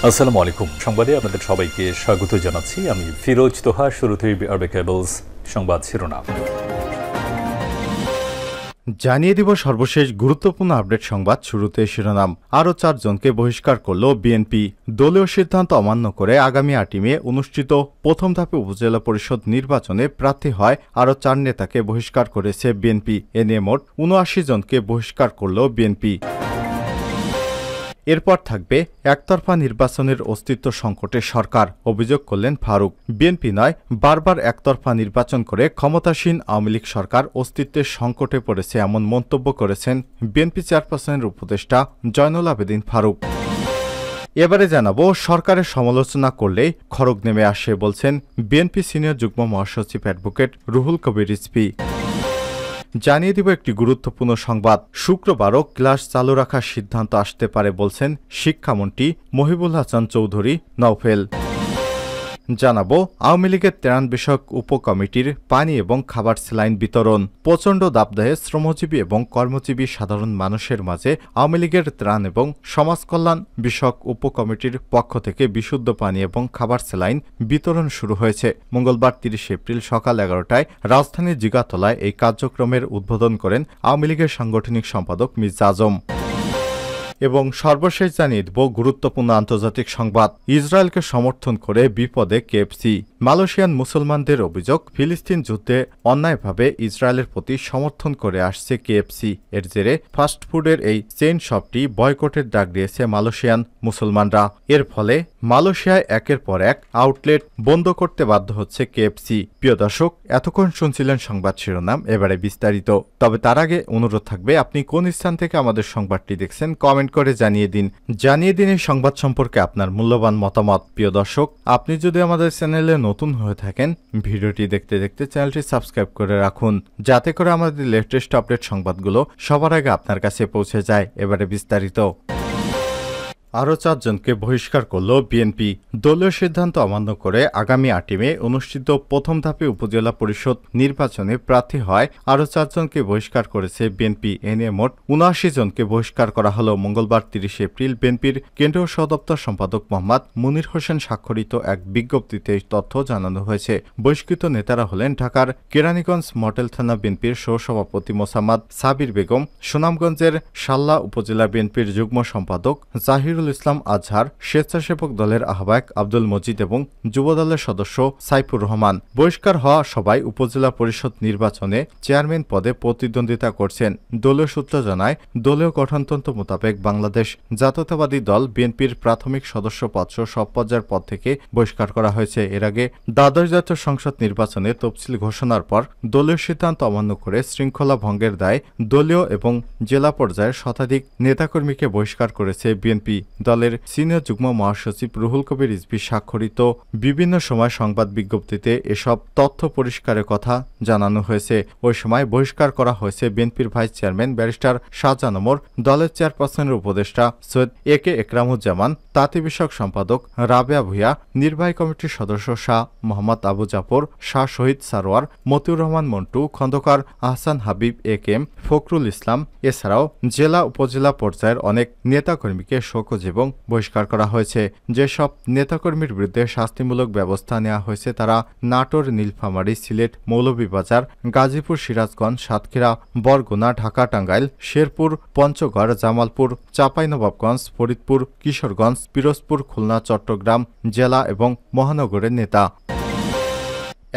আসসালামু আলাইকুম। সংবাদে আপনাদের সবাইকে স্বাগত জানাচ্ছি। আমি ফিরোজ তোহা। শুরুতেই আরবে কেবলস সংবাদ শিরোনাম জানিয়ে দিব সর্বশেষ গুরুত্বপূর্ণ আপডেট সংবাদ। শুরুতে শিরোনাম। আরও 4 জনকে বহিষ্কার করল বিএনপি। দলীয় সিদ্ধান্ত অমান্য করে আগামী 8 মে অনুষ্ঠিত প্রথম ধাপে উপজেলা পরিষদ নির্বাচনে প্রার্থী হয় আরও 4 নেতাকে বহিষ্কার করেছে বিএনপি। এ নিয়ে মোট 79 জনকে বহিষ্কার করল বিএনপি। এরপর থাকবে একতরফা নির্বাচনের অস্তিত্ব সংকটে সরকার, অভিযোগ করলেন ফারুক। বিএনপি নয়, বারবার একতরফা নির্বাচন করে ক্ষমতাসীন আওয়ামী লীগ সরকার অস্তিত্বের সংকটে পড়েছে, এমন মন্তব্য করেছেন বিএনপি চেয়ারপারসনের উপদেষ্টা জয়নুল আবেদিন ফারুক। এবারে জানাবো, সরকারের সমালোচনা করলেই খড়গ নেমে আসে বলছেন বিএনপি সিনিয়র যুগ্ম মহাসচিব অ্যাডভোকেট রুহুল কবির রিজভী। জানিয়ে দিব একটি গুরুত্বপূর্ণ সংবাদ। শুক্রবারও ক্লাস চালু রাখার সিদ্ধান্ত আসতে পারে বলছেন শিক্ষামন্ত্রী মহিবুল হাসান চৌধুরী নওফেল। জানাবো, আওয়ামী লীগের ত্রাণ বিষয়ক উপকমিটির পানি এবং খাবার স্যালাইন বিতরণ। প্রচণ্ড দাবদাহে শ্রমজীবী এবং কর্মজীবী সাধারণ মানুষের মাঝে আওয়ামী লীগের ত্রাণ এবং সমাজ কল্যাণ বিষয়ক উপকমিটির পক্ষ থেকে বিশুদ্ধ পানি এবং খাবার স্যালাইন বিতরণ শুরু হয়েছে। মঙ্গলবার 30 এপ্রিল সকাল 11টায় রাজধানীর জিগাতলায় এই কার্যক্রমের উদ্বোধন করেন আওয়ামী লীগের সাংগঠনিক সম্পাদক মির্জা আজম। এবং সর্বশেষ জানিয়ে দেব গুরুত্বপূর্ণ আন্তর্জাতিক সংবাদ। ইসরায়েলকে সমর্থন করে বিপদে কেএফসি। মালয়েশিয়ান মুসলমানদের অভিযোগ, ফিলিস্তিন যুদ্ধে অন্যায়ভাবে ইসরায়েলের প্রতি সমর্থন করে আসছে কেএফসি। এর জেরে ফাস্টফুডের এই চেইন শপটি বয়কটের ডাক দিয়েছে মালয়েশিয়ান মুসলমানরা। এর ফলে মালয়েশিয়ায় একের পর এক আউটলেট বন্ধ করতে বাধ্য হচ্ছে কেএফসি। প্রিয় দর্শক, এতক্ষণ শুনছিলেন সংবাদ শিরোনাম, এবারে বিস্তারিত। তবে তার আগে অনুরোধ থাকবে, আপনি কোন স্থান থেকে আমাদের সংবাদটি দেখছেন কমেন্ট করে জানিয়ে দিন এই সংবাদ সম্পর্কে আপনার মূল্যবান মতামত। প্রিয় দর্শক, আপনি যদি আমাদের চ্যানেলে নতুন হয়ে থাকেন, ভিডিওটি দেখতে দেখতে চ্যানেলটি সাবস্ক্রাইব করে রাখুন, যাতে করে আমাদের লেটেস্ট আপডেট সংবাদগুলো সবার আগে আপনার কাছে পৌঁছে যায়। এবারে বিস্তারিত। আরও 4 জনকে বহিষ্কার করল বিএনপি। দলীয় সিদ্ধান্ত অমান্য করে আগামী 8 মে অনুষ্ঠিত প্রথম ধাপে উপজেলা পরিষদ নির্বাচনে প্রার্থী হয় আরও 4 জনকে বহিষ্কার করেছে বিএনপি। এ নিয়ে মোট 79 জনকে বহিষ্কার করা হল। মঙ্গলবার 30 এপ্রিল বিএনপির কেন্দ্রীয় সহদপ্তর সম্পাদক মোহাম্মদ মুনির হোসেন স্বাক্ষরিত এক বিজ্ঞপ্তিতে এই তথ্য জানানো হয়েছে। বহিষ্কৃত নেতারা হলেন ঢাকার কেরানীগঞ্জ মডেল থানা বিএনপির সহসভাপতি মোসাম্মদ সাবির বেগম, সুনামগঞ্জের শাল্লা উপজেলা বিএনপির যুগ্ম সম্পাদক জাহিরুল ইসলাম আজহার, স্বেচ্ছাসেবক দলের আহ্বায়ক আব্দুল মজিদ এবং যুবদলের সদস্য সাইফুর রহমান। বহিষ্কার হওয়া সবাই উপজেলা পরিষদ নির্বাচনে চেয়ারম্যান পদে প্রতিদ্বন্দ্বিতা করছেন। দলীয় সূত্র জানায়, দলীয় গঠনতন্ত্র মোতাবেক বাংলাদেশ জাতীয়তাবাদী দল বিএনপির প্রাথমিক সদস্য পদসহ সব পর্যায়ের পদ থেকে বহিষ্কার করা হয়েছে। এর আগে দ্বাদশ জাতীয় সংসদ নির্বাচনে তফসিল ঘোষণার পর দলীয় সিদ্ধান্ত অমান্য করে শৃঙ্খলা ভঙ্গের দায়ে দলীয় এবং জেলা পর্যায়ের শতাধিক নেতাকর্মীকে বহিষ্কার করেছে বিএনপি। দলের সিনিয়র যুগ্ম মহাসচিব রুহুল কবির রিজভী স্বাক্ষরিত বিভিন্ন সময় সংবাদ বিজ্ঞপ্তিতে এসব তথ্য পরিষ্কারের কথা জানানো হয়েছে। ওই সময় বহিষ্কার করা হয়েছে বিএনপির vice chairman barrister Shahjahan Omar, দলের চেয়ারপারসনের উপদেষ্টা সৈয়দ এ.কে একরামুজ্জামান, তাঁতি বিষয়ক সম্পাদক রাবেয়া ভূঁইয়া, নির্বাহী কমিটির সদস্য শাহ মোহাম্মদ আবু জাফর, শাহ শহীদ সারোয়ার, মতিউর রহমান মন্টু, খন্দকার আহসান হাবিব, এ.কে.এম ফখরুল ইসলাম। এছাড়াও জেলা উপজেলা পর্যায়ের অনেক নেতাকর্মীকে শোকজ এবং বহিষ্কার করা হয়েছে। যেসব নেতাকর্মীর বিরুদ্ধে শাস্তিমূলক ব্যবস্থা নেওয়া হয়েছে তারা নাটোর, নীলফামারী, সিলেট, মৌলভীবাজার, গাজীপুর, সিরাজগঞ্জ, সাতক্ষীরা, বরগুনা, ঢাকা, টাঙ্গাইল, শেরপুর, পঞ্চগড়, জামালপুর, চাঁপাইনবাবগঞ্জ, ফরিদপুর, কিশোরগঞ্জ, পিরোজপুর, খুলনা, চট্টগ্রাম জেলা এবং মহানগরের নেতা।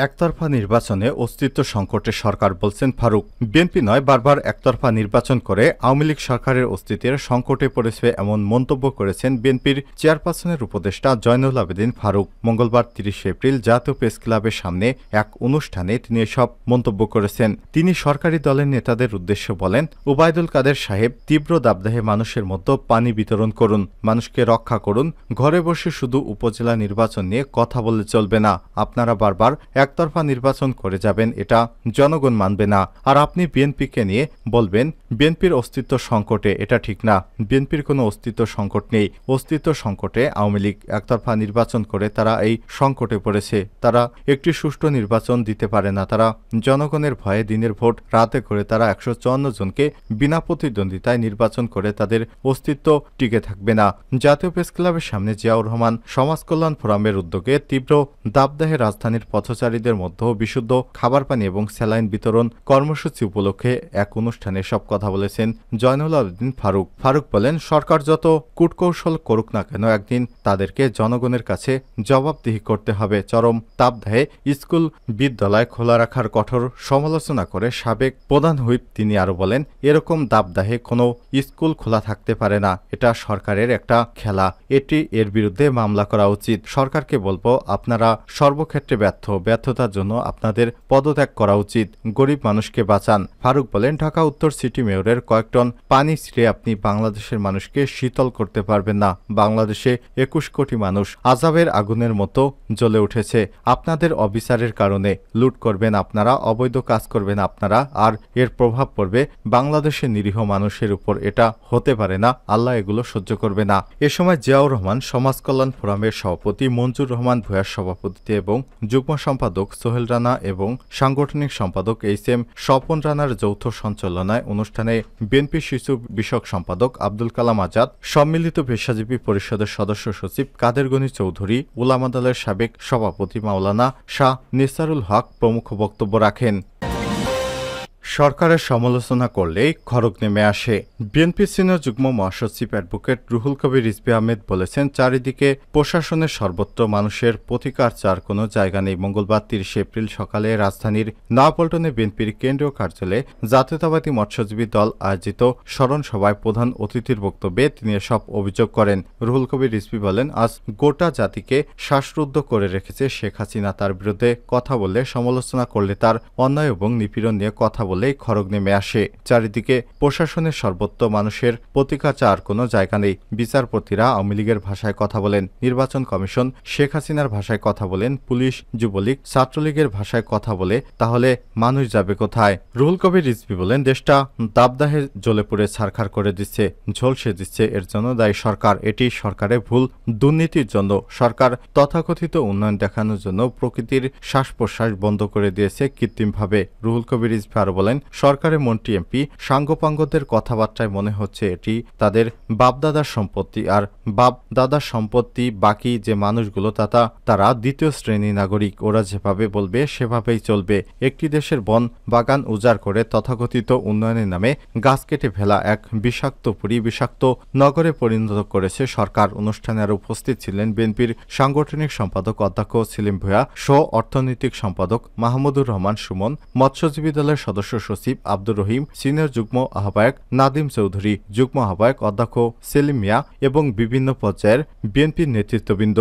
একতরফা নির্বাচনে অস্তিত্ব সংকটে সরকার, বলছেন ফারুক। বিএনপি নয়, বারবার একতরফা নির্বাচন করে আওয়ামী লীগ সরকারের অস্তিত্বের সংকটে পড়েছে, এমন মন্তব্য করেছেন বিএনপির চেয়ারপারসনের উপদেষ্টা জয়নুল আবেদিন ফারুক। মঙ্গলবার 30 এপ্রিল জাতীয় প্রেস ক্লাবের সামনে এক অনুষ্ঠানে তিনি এসব মন্তব্য করেছেন। তিনি সরকারি দলের নেতাদের উদ্দেশ্যে বলেন, ওবায়দুল কাদের সাহেব, তীব্র দাবদাহে মানুষের মধ্যে পানি বিতরণ করুন, মানুষকে রক্ষা করুন। ঘরে বসে শুধু উপজেলা নির্বাচন নিয়ে কথা বললে চলবে না। আপনারা বারবার একতরফা নির্বাচন করে যাবেন, এটা জনগণ মানবে না। আর আপনি বিএনপিকে নিয়ে বলবেন বিএনপির অস্তিত্ব সংকটে, এটা ঠিক না। বিএনপির কোনো অস্তিত্ব সংকট নেই। অস্তিত্ব সংকটে আওয়ামী লীগ একতরফা নির্বাচন করে তারা এই সংকটে পড়েছে। তারা একটি সুষ্ঠু নির্বাচন দিতে পারে না। তারা জনগণের ভয়ে দিনের ভোট রাতে করে তারা 154 জনকে বিনা প্রতিদ্বন্দ্বিতায় নির্বাচন করে তাদের অস্তিত্ব টিকে থাকবে না। জাতীয় প্রেস ক্লাবের সামনে জিয়াউর রহমান সমাজ কল্যাণ ফোরামের উদ্যোগে তীব্র দাবদাহে রাজধানীর পথচারীদের মধ্যে বিশুদ্ধ খাবার পানি এবং স্যালাইন বিতরণ কর্মসূচি উপলক্ষে এক অনুষ্ঠানে সব কথা বলেছেন জয়নুল আবেদিন ফারুক। ফারুক বলেন, সরকার যত কূটকৌশল করুক না কেন একদিন তাদেরকে জনগণের কাছে জবাবদিহি করতে হবে। চরম তাপদাহে স্কুল বিদ্যালয় খোলা রাখার কঠোর সমালোচনা করে সাবেক প্রধান হুইপ তিনি আরো বলেন, এরকম দাবদাহে কোনো স্কুল খোলা থাকতে পারে না। এটা সরকারের একটা খেলা, এর বিরুদ্ধে মামলা করা উচিত। সরকারকে বলবো, আপনারা সর্বক্ষেত্রে ব্যর্থতার জন্য আপনাদের পদত্যাগ করা উচিত। গরিব মানুষকে বাঁচান। ফারুক বলেন, ঢাকা উত্তর সিটি মেয়রের কয়েক টন পানি ছিঁড়ে আপনি বাংলাদেশের মানুষকে শীতল করতে পারবেন না। বাংলাদেশে 21 কোটি মানুষ আযাবের আগুনের মতো জ্বলে উঠেছে। আপনাদের অবিচারের কারণে লুট করবেন আপনারা, অবৈধ কাজ করবেন আপনারা, আর এর প্রভাব পড়বে বাংলাদেশের নিরীহ মানুষের উপর। এটা হতে পারে না। আল্লাহ এগুলো সহ্য করবে না। এ সময় জিয়াউর রহমান সমাজ কল্যাণ ফোরামের সভাপতি মঞ্জুর রহমান ভূঁইয়ার সভাপতিত্বে এবং যুগ্ম সম্পাদক সোহেল রানা এবং সাংগঠনিক সম্পাদক এইচ.এম. স্বপন রানার যৌথ সঞ্চালনায় অনুষ্ঠানে বিএনপি শিশু বিষয়ক সম্পাদক আব্দুল কালাম আজাদ, সম্মিলিত পেশাজীবী পরিষদের সদস্য সচিব কাদের গনি চৌধুরী, উলামা দলের সাবেক সভাপতি মাওলানা শাহ নিসারুল হক প্রমুখ বক্তব্য রাখেন। সরকারের সমালোচনা করলেই খড়গ নেমে আসে। বিএনপি সিনিয়র যুগ্ম মহাসচিব অ্যাডভোকেট রুহুল কবির রিজভী আহমেদ বলেছেন, চারিদিকে প্রশাসনের সর্বত্র মানুষের প্রতিকার চার কোনো জায়গা নেই। মঙ্গলবার 30 এপ্রিল সকালে রাজধানীর নয়াপল্টনে বিএনপির কেন্দ্রীয় কার্যালয়ে জাতীয়তাবাদী মৎস্যজীবী দল আয়োজিত স্মরণ সভায় প্রধান অতিথির বক্তব্যে তিনি এসব অভিযোগ করেন। রুহুল কবির রিজভী বলেন, আজ গোটা জাতিকে শ্বাসরুদ্ধ করে রেখেছে শেখ হাসিনা। তার বিরুদ্ধে কথা বললে, সমালোচনা করলে, তার অন্যায় এবং নিপীড়ন নিয়ে কথা বললেই খড়গ নেমে আসে। চারিদিকে প্রশাসনের সর্বত্র মানুষের প্রতিকার চার কোনো জায়গা নেই। বিচারপতিরা আওয়ামী লীগের ভাষায় কথা বলেন, নির্বাচন কমিশন শেখ হাসিনার ভাষায় কথা বলেন, পুলিশ, যুবলীগ, ছাত্রলীগের ভাষায় কথা বলে, তাহলে মানুষ যাবে কোথায়? রুহুল কবির রিজভী বলেন, দেশটা দাবদাহে জ্বলে পুড়ে ছারখার করে দিচ্ছে, ঝলসে দিচ্ছে। এর জন্য দায়ী সরকার। এটি সরকারের ভুল, দুর্নীতির জন্য। সরকার তথাকথিত উন্নয়ন দেখানোর জন্য প্রকৃতির শ্বাস প্রশ্বাস বন্ধ করে দিয়েছে কৃত্রিমভাবে। রুহুল কবির রিজভী আরো বলেন, সরকারের মন্ত্রী এমপি সাঙ্গপাঙ্গদের কথাবার্তায় মনে হচ্ছে এটি তাদের বাপদাদার সম্পত্তি, আর বাপদাদার সম্পত্তি বাকি যে মানুষগুলো তারা দ্বিতীয় শ্রেণী নাগরিক। ওরা যেভাবে বলবে সেভাবেই চলবে। একটি দেশের বন বাগান উজাড় করে তথাকথিত উন্নয়নের নামে গাছ কেটে ফেলা এক বিষাক্ত নগরে পরিণত করেছে সরকার। অনুষ্ঠানে আরো উপস্থিত ছিলেন বিএনপির সাংগঠনিক সম্পাদক অধ্যক্ষ সেলিম ভূঁইয়া, সহ অর্থনৈতিক সম্পাদক মাহমুদুর রহমান সুমন, মৎস্যজীবী দলের সদস্য সচিব আব্দুর রহিম, সিনিয়র যুগ্ম আহ্বায়ক নাদিম চৌধুরী, যুগ্ম আহ্বায়ক অধ্যক্ষ সেলিম মিয়া এবং বিভিন্ন পর্যায়ের বিএনপির নেতৃত্ববৃন্দ।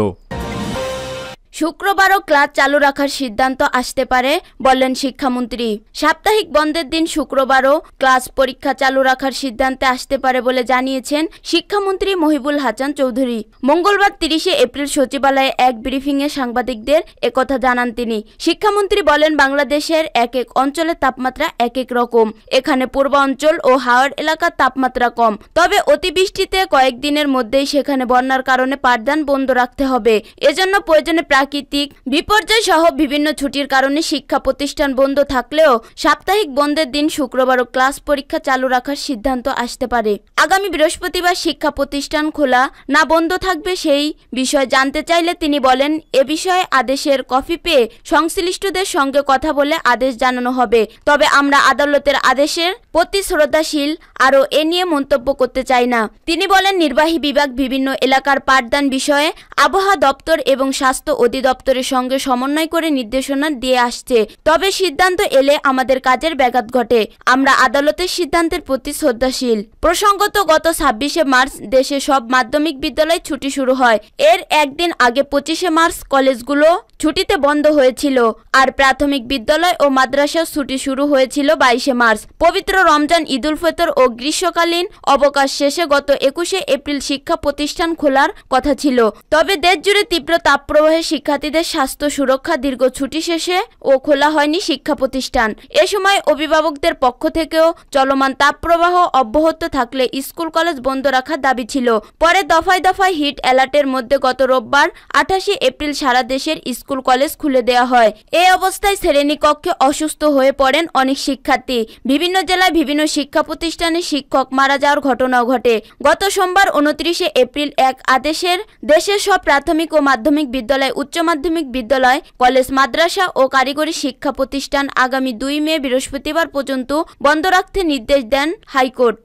শুক্রবারও ক্লাস চালু রাখার সিদ্ধান্ত আসতে পারে বললেন শিক্ষামন্ত্রী। সাপ্তাহিক বন্ধের দিন শুক্রবারও ক্লাস পরীক্ষা চালু রাখার সিদ্ধান্তে আসতে পারে বলে জানিয়েছেন শিক্ষামন্ত্রী মহিবুল হাসান চৌধুরী। মঙ্গলবার 30 এপ্রিল সচিবালয়ে এক ব্রিফিংয়ে সাংবাদিকদের একথা জানান তিনি। শিক্ষামন্ত্রী বলেন, বাংলাদেশের এক এক অঞ্চলের তাপমাত্রা এক এক রকম। এখানে পূর্বাঞ্চল ও হাওড় এলাকার তাপমাত্রা কম, তবে অতিবৃষ্টিতে কয়েকদিনের মধ্যেই সেখানে বন্যার কারণে পাঠদান বন্ধ রাখতে হবে। এজন্য প্রয়োজনে প্রাকৃতিক বিপর্যয় সহ বিভিন্ন ছুটির কারণে শিক্ষা প্রতিষ্ঠান বন্ধ থাকলেও সাপ্তাহিক বন্ধের দিন শুক্রবারও ক্লাস পরীক্ষা চালু রাখার সিদ্ধান্ত আসতে পারে। আগামী বৃহস্পতিবার শিক্ষা প্রতিষ্ঠান খোলা না বন্ধ থাকবে সেই বিষয়ে জানতে চাইলে তিনি বলেন, এ বিষয়ে আদেশের কপি পেয়ে সংশ্লিষ্টদের সঙ্গে কথা বলে আদেশ জানানো হবে। তবে আমরা আদালতের আদেশের প্রতি শ্রদ্ধাশীল, আরও এ নিয়ে মন্তব্য করতে চাই না। তিনি বলেন, নির্বাহী বিভাগ বিভিন্ন এলাকার পাঠদান বিষয়ে আবহাওয়া দপ্তর এবং স্বাস্থ্য অধিদপ্তরের সঙ্গে সমন্বয় করে নির্দেশনা দিয়ে আসছে। তবে সিদ্ধান্ত এলে আমাদের কাজের ব্যাঘাত ঘটে। আমরা আদালতের সিদ্ধান্তের প্রতি শ্রদ্ধাশীল। প্রসঙ্গত, গত 26 মার্চ দেশে সব মাধ্যমিক বিদ্যালয় ছুটি শুরু হয়। এর একদিন আগে 25 মার্চ কলেজগুলো ছুটিতে বন্ধ হয়েছিল। আর প্রাথমিক বিদ্যালয় ও মাদ্রাসা ছুটি শুরু হয়েছিল 22 মার্চ। পবিত্র রমজান, ঈদুল ফিতর ও গ্রীষ্মকালীন অবকাশ শেষে গত 21 এপ্রিল শিক্ষা প্রতিষ্ঠান খোলার কথা ছিল। তবে দেশজুড়ে তীব্র তাপপ্রবাহে শিক্ষার্থীদের স্বাস্থ্য সুরক্ষা দীর্ঘ ছুটি শেষে ও খোলা হয়নি শিক্ষা প্রতিষ্ঠান। এ সময় অভিভাবকদের পক্ষ থেকেও চলমান তাপপ্রবাহ অব্যাহত থাকলে স্কুল কলেজ বন্ধ রাখার দাবি ছিল। পরে দফায় দফায় হিট অ্যালার্টের মধ্যে গত রোববার 28 এপ্রিল সারা দেশের স্কুল কলেজ খুলে দেওয়া হয়। এই অবস্থায় শ্রেণীকক্ষে অসুস্থ হয়ে পড়েন অনেক শিক্ষার্থী। বিভিন্ন জেলায় বিভিন্ন শিক্ষা প্রতিষ্ঠানে শিক্ষক মারা যাওয়ার ঘটনাও ঘটে। গত সোমবার 29 এপ্রিল এক আদেশের দেশের সব প্রাথমিক ও মাধ্যমিক বিদ্যালয়, উচ্চ মাধ্যমিক বিদ্যালয়, কলেজ, মাদ্রাসা ও কারিগরি শিক্ষা প্রতিষ্ঠান আগামী 2 মে বৃহস্পতিবার পর্যন্ত বন্ধ রাখতে নির্দেশ দেন হাইকোর্ট।